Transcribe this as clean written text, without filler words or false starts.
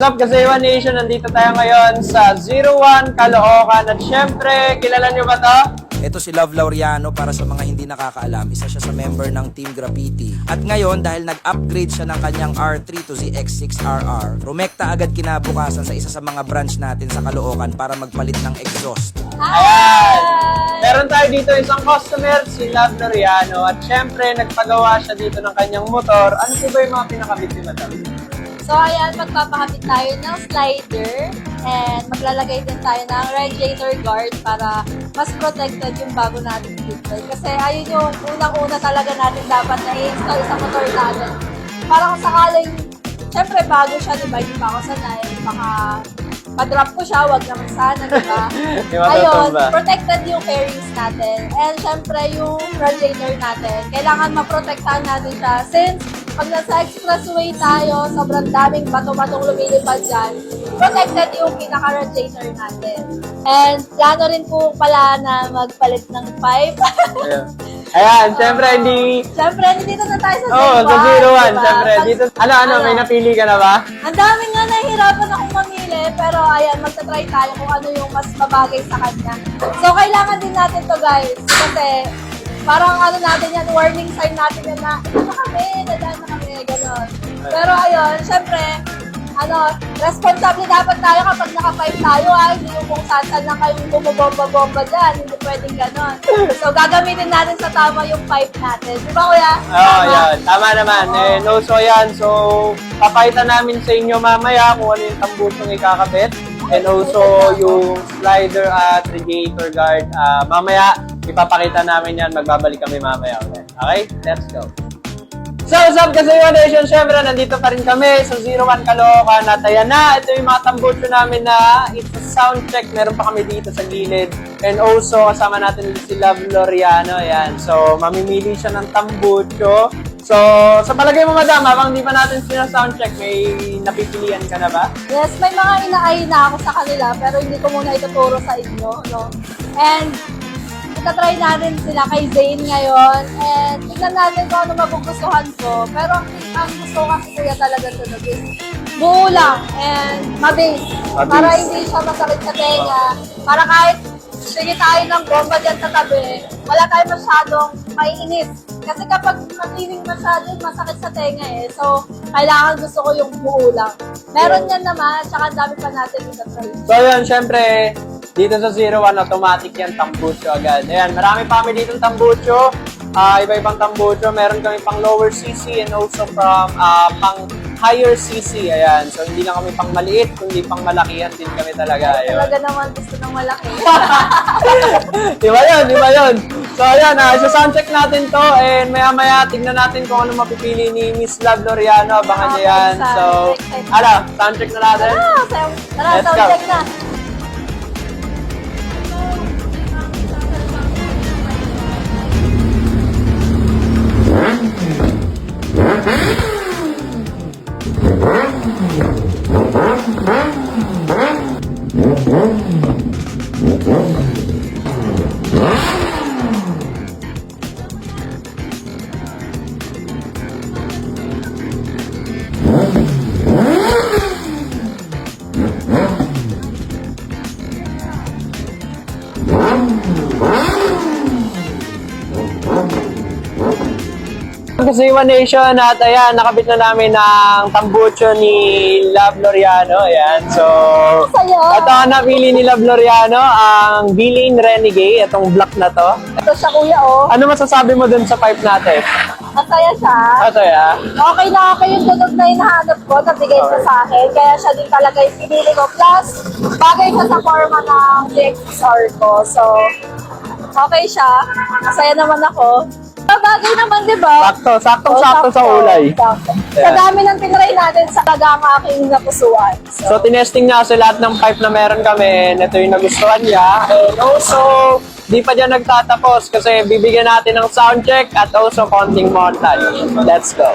What's up, Kasaywan Nation? Nandito tayo ngayon sa 01 Caloocan at syempre, kilala nyo ba to? Ito si Love Laureano, para sa mga hindi nakakaalam, isa siya sa member ng Team Graffiti. At ngayon, dahil nag-upgrade siya ng kanyang R3 to ZX6RR, rumekta agad kinabukasan sa isa sa mga branch natin sa Caloocan para magpalit ng exhaust. Ayan! Meron tayo dito isang customer, si Love Laureano, at syempre, nagpagawa siya dito ng kanyang motor. Ano po ba yung mga pinakabit ni Madam? So ayan, magpapakabit tayo ng slider and maglalagay din tayo ng radiator guard para mas protected yung bago natin vehicle. Kasi ayun yung unang-una talaga natin dapat na i-install sa motor natin. Para kung sakaling, syempre bago siya, diba, hindi pa ako sanay, baka pa-drop ko siya, wag naman sana, diba? Ayun, protected yung fairings natin. And syempre yung radiator natin, kailangan maprotektahan natin siya since pag nasa expressway tayo, sobrang daming bato-batong lumilipad dyan, protected yung pinaka-radiator natin. And plano rin po pala na magpalit ng pipe. Ayan, syempre hindi... Syempre, dito na tayo sa 01. Oo, sa 01, diba? syempre. Dito, ano, may napili ka na ba? Ang dami nga nahihirapan akong mamili, pero ayan, magta-try tayo kung ano yung mas babagay sa kanya. So, kailangan din natin to guys, kasi parang ano natin yan, warning sign natin yan na, ito na kami, dadaan na kami, gano'n. Pero ayun, syempre, ano, responsable dapat tayo kapag naka-pipe tayo, hindi yung kung saan lang kayong bumabomba-bomba dyan, hindi pwedeng gano'n. So, gagamitin natin sa tama yung pipe natin. Di ba, kuya? Oo, yan. Tama naman. And also yan, so, papakita namin sa inyo mamaya kung ano yung tambutong ikakabit. And also, yung slider at radiator guard. Mamaya, ipapakita namin yan. Magbabalik kami mamaya ulit. Okay? Let's go. So, what's up, Kasaywan Nation? Siyempre, nandito pa rin kami sa 01 Caloocan. At ayan na, ito yung mga tambucho namin na it's a sound check. Meron pa kami dito sa gilid. And also, kasama natin si Love Laureano. Ayan. So, mamimili siya ng tambucho. So, sa palagay mo, madam, habang di pa natin sina-sound check, may napipilian ka na ba? Yes, may mga ina-eye na ako sa kanila, pero hindi ko muna ituturo sa inyo, no? And, itatry natin sila kay Zane ngayon, and tignan natin kung ano magugustuhan ko. Pero ang gusto ko kasi kuya talaga tunog is buo lang, and mabase. Para hindi siya masakit sa tenga. Para kahit sige tayo ng bomba dyan sa tabi, wala tayo masyadong maiinis. Kasi kapag matiling masyado, masakit sa tenga eh. So, kailangan gusto ko yung buo lang. Meron yan naman, tsaka ang dami pa natin itatry. So, yun, syempre, dito sa 01, automatic yan, tambucho agad. Ayan, marami pa kami dito tambucho. Iba-ibang tambucho. Meron kami pang lower CC and also from pang higher CC. Ayan, so hindi lang kami pang maliit, kundi pang malakihan din kami talaga. Ayun. Talaga naman gusto ng malaki. Diba yun, diba yun? So, ayan, soundcheck natin to and maya-maya tignan natin kung ano mapipili ni Miss Love Laureano. Abangan niya yan. So, ano, soundcheck na natin? Tara, Let's go. soundcheck na. Kasaywan Nation at ayan, nakabit na namin ang tambucho ni Love Laureano. Ayan, so ito ang napili ni Love Laureano, ang Bilin Renegade, itong black na to. Ito siya kuya, oh. Ano masasabi mo dun sa pipe natin? Masaya siya. Masaya? Okay na okay yung tunog na hinahanap ko, nabigay niya sa akin. Kaya siya din talaga yung pinili ko. Plus, bagay siya sa forma ng DXR ko. So, okay siya. Masaya naman ako. Bagay naman, di ba? Sakto sa ulay. Sakto. Sa Ayan. dami ng tinry natin, sa taga ang aking napusuan. So, tinesting niya kasi lahat ng pipe na meron kami. Ito yung nagustuhan niya. And also, di pa dyan nagtatapos kasi bibigyan natin ng sound check at also konting montage. Let's go.